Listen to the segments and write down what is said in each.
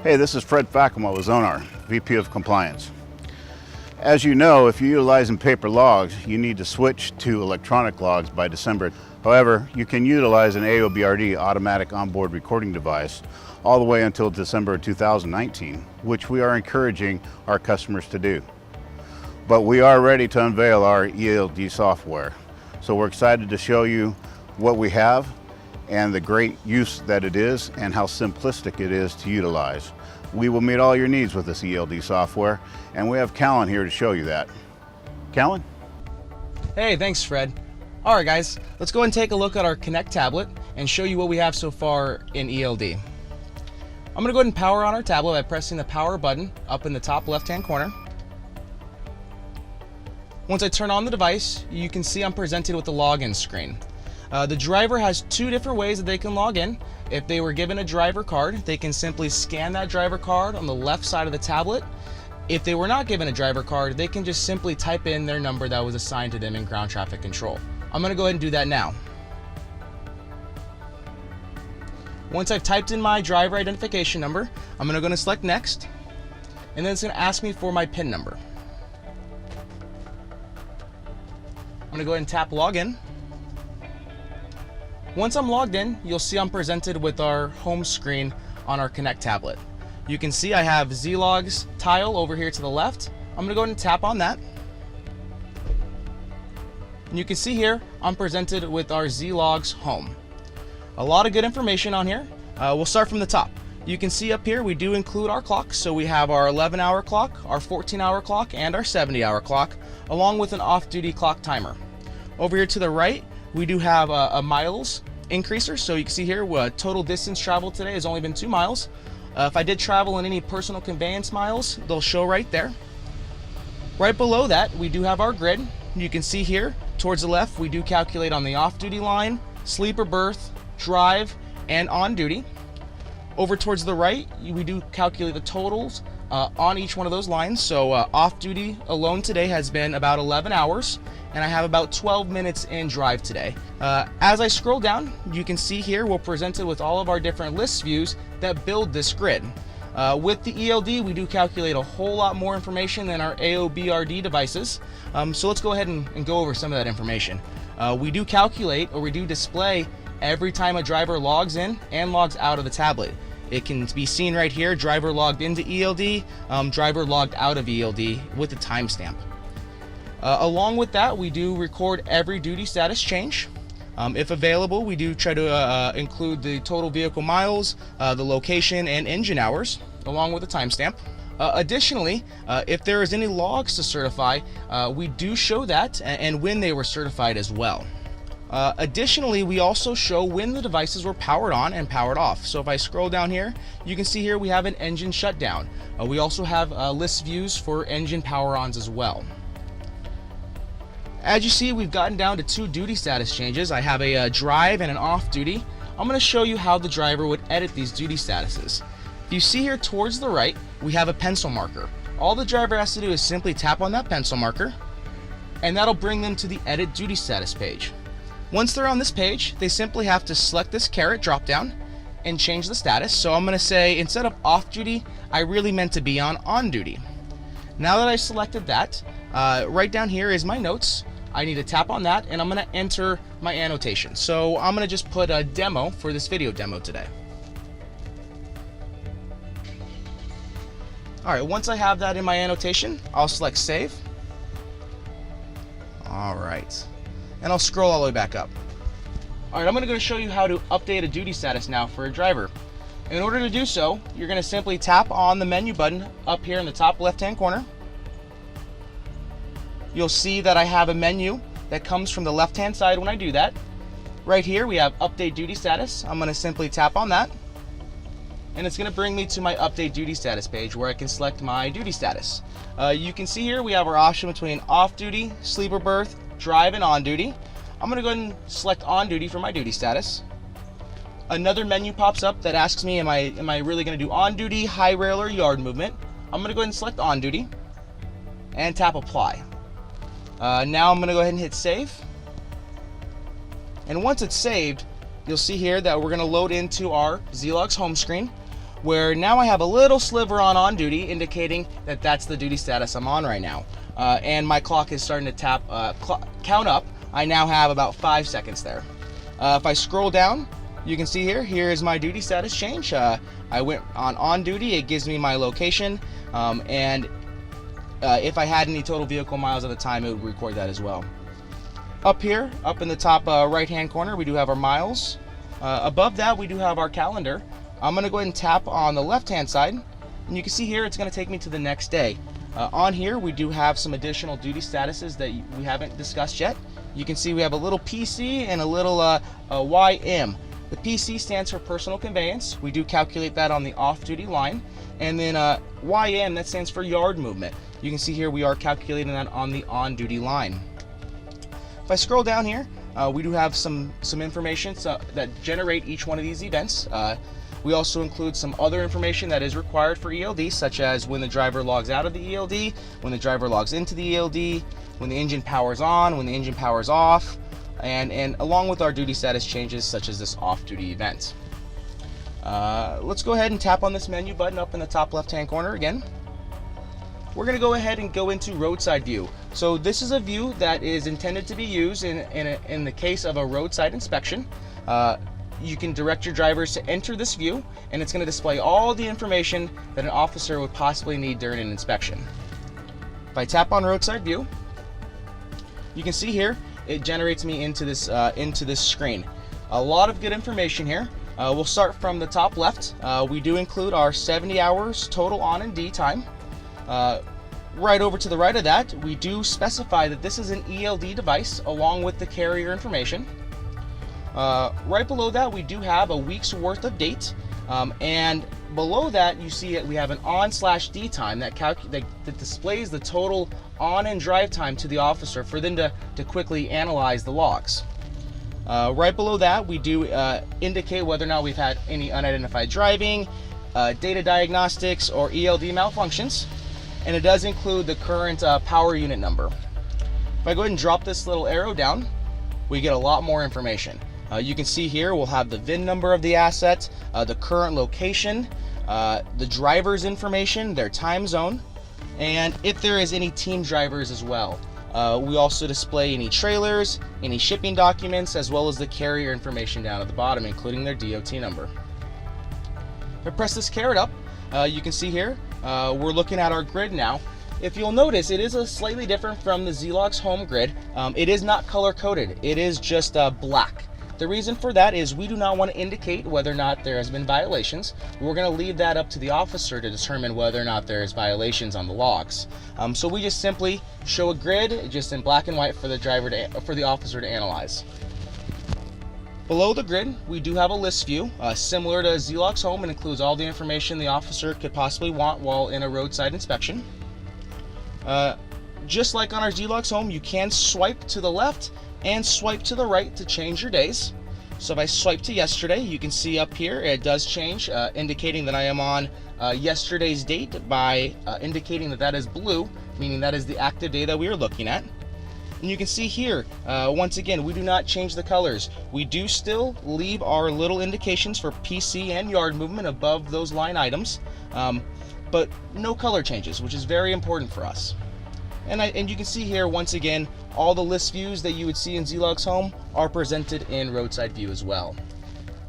Hey, this is Fred Fackema with Zonar, VP of Compliance. As you know, if you're utilizing paper logs, you need to switch to electronic logs by December. However, you can utilize an AOBRD automatic onboard recording device all the way until December 2019, which we are encouraging our customers to do. But we are ready to unveil our ELD software. So we're excited to show you what we have and the great use that it is and how simplistic it is to utilize. We will meet all your needs with this ELD software, and we have Callan here to show you that. Callan? Hey, thanks Fred. All right guys, let's go and take a look at our Connect tablet and show you what we have so far in ELD. I'm gonna go ahead and power on our tablet by pressing the power button up in the top left-hand corner. Once I turn on the device, you can see I'm presented with the login screen. The driver has two different ways that they can log in. If they were given a driver card, they can simply scan that driver card on the left side of the tablet. If they were not given a driver card, they can just simply type in their number that was assigned to them in ground traffic control. I'm gonna go ahead and do that now. Once I've typed in my driver identification number, I'm gonna go and select next, and then it's gonna ask me for my PIN number. I'm gonna go ahead and tap login. Once I'm logged in, you'll see I'm presented with our home screen on our Connect tablet. You can see I have ZLogs tile over here to the left. I'm gonna go ahead and tap on that. And you can see here, I'm presented with our ZLogs home. A lot of good information on here. We'll start from the top. You can see up here, we do include our clocks. So we have our 11-hour clock, our 14-hour clock, and our 70-hour clock, along with an off-duty clock timer. Over here to the right, we do have a miles increaser. So you can see here, total distance traveled today has only been 2 miles. If I did travel in any personal conveyance miles, they'll show right there. Right below that, we do have our grid. You can see here, towards the left, we do calculate on the off-duty line, sleeper berth, drive, and on duty. Over towards the right, we do calculate the totals on each one of those lines. So off-duty alone today has been about 11 hours, and I have about 12 minutes in drive today. As I scroll down, you can see here we're presented with all of our different list views that build this grid. With the ELD, we do calculate a whole lot more information than our AOBRD devices. So let's go ahead and go over some of that information. We do calculate, or we do display, every time a driver logs in and logs out of the tablet. It can be seen right here, driver logged into ELD, driver logged out of ELD with the timestamp. Along with that, we do record every duty status change. If available, we do try to include the total vehicle miles, the location, and engine hours, along with the timestamp. Additionally, if there is any logs to certify, we do show that and when they were certified as well. Additionally, we also show when the devices were powered on and powered off. So if I scroll down here, you can see here we have an engine shutdown. We also have list views for engine power-ons as well. As you see, we've gotten down to 2 duty status changes. I have a drive and an off duty. I'm going to show you how the driver would edit these duty statuses. If you see here towards the right, we have a pencil marker. All the driver has to do is simply tap on that pencil marker, and that'll bring them to the edit duty status page. Once they're on this page, they simply have to select this caret drop down and change the status. So I'm going to say, instead of off duty, I really meant to be on duty. Now that I selected that, right down here is my notes. I need to tap on that, and I'm going to enter my annotation. So I'm going to just put a demo for this video demo today. All right, once I have that in my annotation, I'll select save. All right, and I'll scroll all the way back up. All right, I'm going to go show you how to update a duty status now for a driver. In order to do so, you're going to simply tap on the menu button up here in the top left-hand corner. You'll see that I have a menu that comes from the left-hand side when I do that. Right here, we have update duty status. I'm going to simply tap on that, and it's going to bring me to my update duty status page where I can select my duty status. You can see here we have our option between off duty, sleeper berth, drive, and on duty. I'm going to go ahead and select on duty for my duty status. Another menu pops up that asks me, am I really going to do on duty, high rail, or yard movement? I'm going to go ahead and select on duty and tap apply. Now I'm going to go ahead and hit save. And once it's saved, you'll see here that we're going to load into our ZLogs home screen. where now I have a little sliver on duty, indicating that that's the duty status I'm on right now. And my clock is starting to count up. I now have about 5 seconds there. If I scroll down, you can see here is my duty status change. I went on duty. It gives me my location, and if I had any total vehicle miles at the time, it would record that as well. Up here, up in the top right hand corner, we do have our miles. Above that, we do have our calendar. I'm going to go ahead and tap on the left hand side, and you can see here it's going to take me to the next day. On here, we do have some additional duty statuses that we haven't discussed yet. You can see we have a little PC and a little YM. The PC stands for personal conveyance. We do calculate that on the off-duty line. And then YM, that stands for yard movement. You can see here we are calculating that on the on-duty line. If I scroll down here, we do have some information that generate each one of these events. We also include some other information that is required for ELD, such as when the driver logs out of the ELD, when the driver logs into the ELD, when the engine powers on, when the engine powers off, and along with our duty status changes such as this off-duty event. Let's go ahead and tap on this menu button up in the top left-hand corner again. We're going to go ahead and go into roadside view. So this is a view that is intended to be used in the case of a roadside inspection. You can direct your drivers to enter this view, and it's going to display all the information that an officer would possibly need during an inspection. If I tap on roadside view, you can see here it generates me into this screen. A lot of good information here. We'll start from the top left. We do include our 70 hours total on and D time. Right over to the right of that, we do specify that this is an ELD device along with the carrier information. Right below that, we do have a week's worth of date, and below that you see that we have an on/D time that displays the total on and drive time to the officer for them to quickly analyze the logs. Right below that, we do indicate whether or not we've had any unidentified driving, data diagnostics, or ELD malfunctions, and it does include the current power unit number. If I go ahead and drop this little arrow down, we get a lot more information. You can see here we'll have the VIN number of the asset, the current location, the driver's information, their time zone, and if there is any team drivers as well. We also display any trailers, any shipping documents, as well as the carrier information down at the bottom, including their DOT number. If I press this caret up, you can see here we're looking at our grid now. If you'll notice, it is slightly different from the ZLogs home grid. It is not color coded, it is just black. The reason for that is we do not want to indicate whether or not there has been violations. We're going to leave that up to the officer to determine whether or not there's violations on the logs. So we just simply show a grid just in black and white for the officer to analyze. Below the grid, we do have a list view, similar to ZLogs home. It includes all the information the officer could possibly want while in a roadside inspection. Just like on our ZLogs home, you can swipe to the left and swipe to the right to change your days. So if I swipe to yesterday, you can see up here it does change, indicating that I am on yesterday's date by indicating that is blue, meaning that is the active day that we are looking at. And you can see here, once again, we do not change the colors. We do still leave our little indications for PC and yard movement above those line items, but no color changes, which is very important for us. And you can see here, once again, all the list views that you would see in ZLogs home are presented in roadside view as well.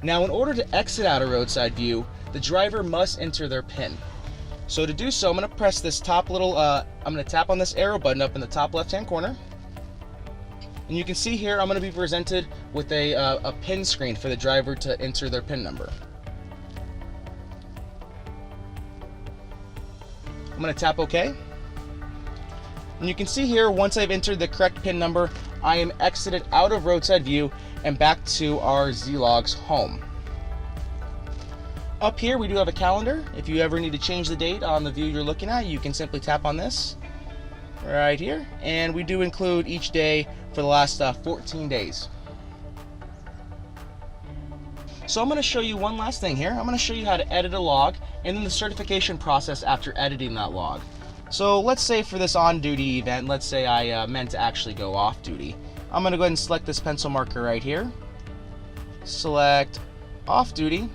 Now, in order to exit out of roadside view, the driver must enter their PIN. So to do so, I'm going to press this top little, I'm going to tap on this arrow button up in the top left-hand corner. And you can see here, I'm going to be presented with a PIN screen for the driver to enter their PIN number. I'm going to tap OK. And you can see here, once I've entered the correct PIN number, I am exited out of roadside view and back to our ZLogs home. Up here, we do have a calendar. If you ever need to change the date on the view you're looking at, you can simply tap on this right here. And we do include each day for the last 14 days. So I'm going to show you one last thing here. I'm going to show you how to edit a log and then the certification process after editing that log. So let's say for this on-duty event, let's say I meant to actually go off-duty. I'm going to go ahead and select this pencil marker right here. Select off-duty.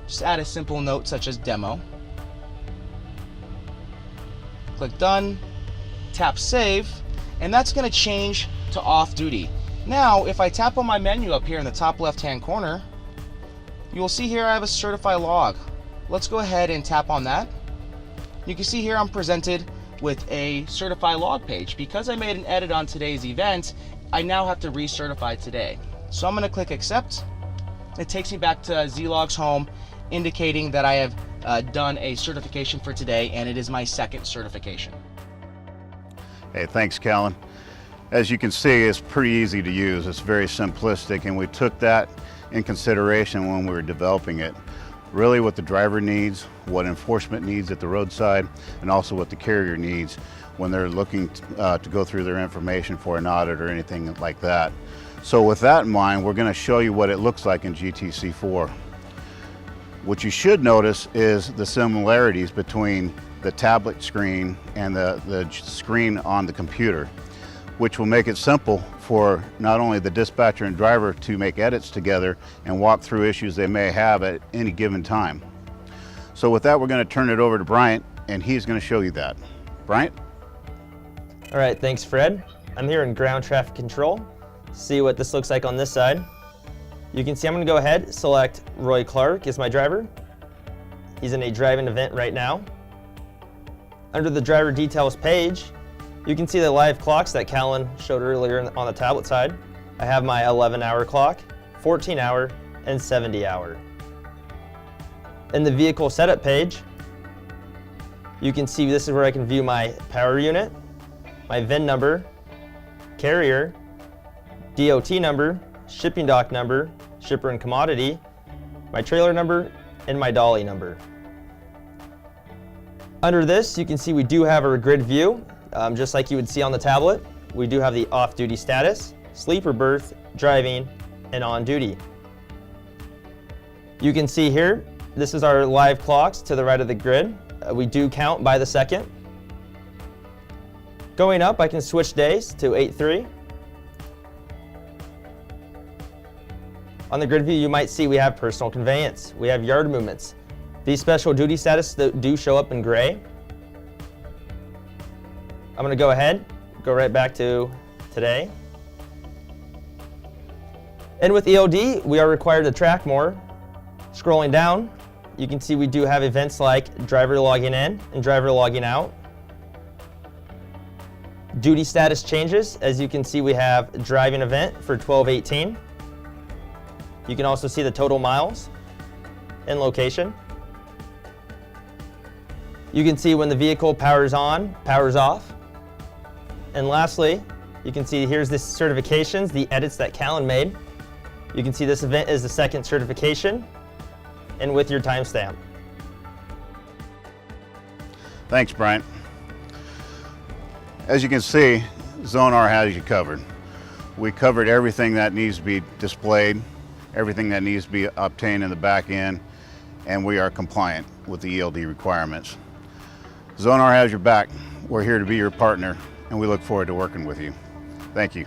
Just add a simple note such as demo. Click done, tap save, and that's going to change to off duty. Now, if I tap on my menu up here in the top left-hand corner, you will see here I have a certify log. Let's go ahead and tap on that. You can see here I'm presented with a certify log page. Because I made an edit on today's event, I now have to recertify today. So I'm going to click accept. It takes me back to ZLogs Home, indicating that I have done a certification for today, and it is my second certification. Hey, thanks, Callan. As you can see, it's pretty easy to use. It's very simplistic, and we took that in consideration when we were developing it. Really what the driver needs, what enforcement needs at the roadside, and also what the carrier needs when they're looking to go through their information for an audit or anything like that. So with that in mind, we're going to show you what it looks like in GTC4. What you should notice is the similarities between the tablet screen and the screen on the computer, which will make it simple for not only the dispatcher and driver to make edits together and walk through issues they may have at any given time. So with that, we're going to turn it over to Bryant, and he's going to show you that. Bryant? All right, thanks, Fred. I'm here in ground traffic control. See what this looks like on this side. You can see I'm going to go ahead, select Roy Clark as my driver. He's in a driving event right now. Under the driver details page, you can see the live clocks that Callan showed earlier on the tablet side. I have my 11-hour clock, 14-hour, and 70-hour. In the vehicle setup page, you can see this is where I can view my power unit, my VIN number, carrier, DOT number, shipping dock number, shipper and commodity, my trailer number, and my dolly number. Under this, you can see we do have a grid view, just like you would see on the tablet. We do have the off-duty status, sleeper berth, driving, and on duty. You can see here, this is our live clocks to the right of the grid. We do count by the second. Going up, I can switch days to 8/3. On the grid view, you might see we have personal conveyance. We have yard movements. These special duty status do show up in gray. I'm going to go ahead, go right back to today. And with ELD, we are required to track more. Scrolling down, you can see we do have events like driver logging in and driver logging out. Duty status changes. As you can see, we have driving event for 12/18. You can also see the total miles and location. You can see when the vehicle powers on, powers off. And lastly, you can see here's the certifications, the edits that Callan made. You can see this event is the second certification and with your timestamp. Thanks, Bryant. As you can see, Zonar has you covered. We covered everything that needs to be displayed, everything that needs to be obtained in the back end, and we are compliant with the ELD requirements. Zonar has your back. We're here to be your partner, and we look forward to working with you. Thank you.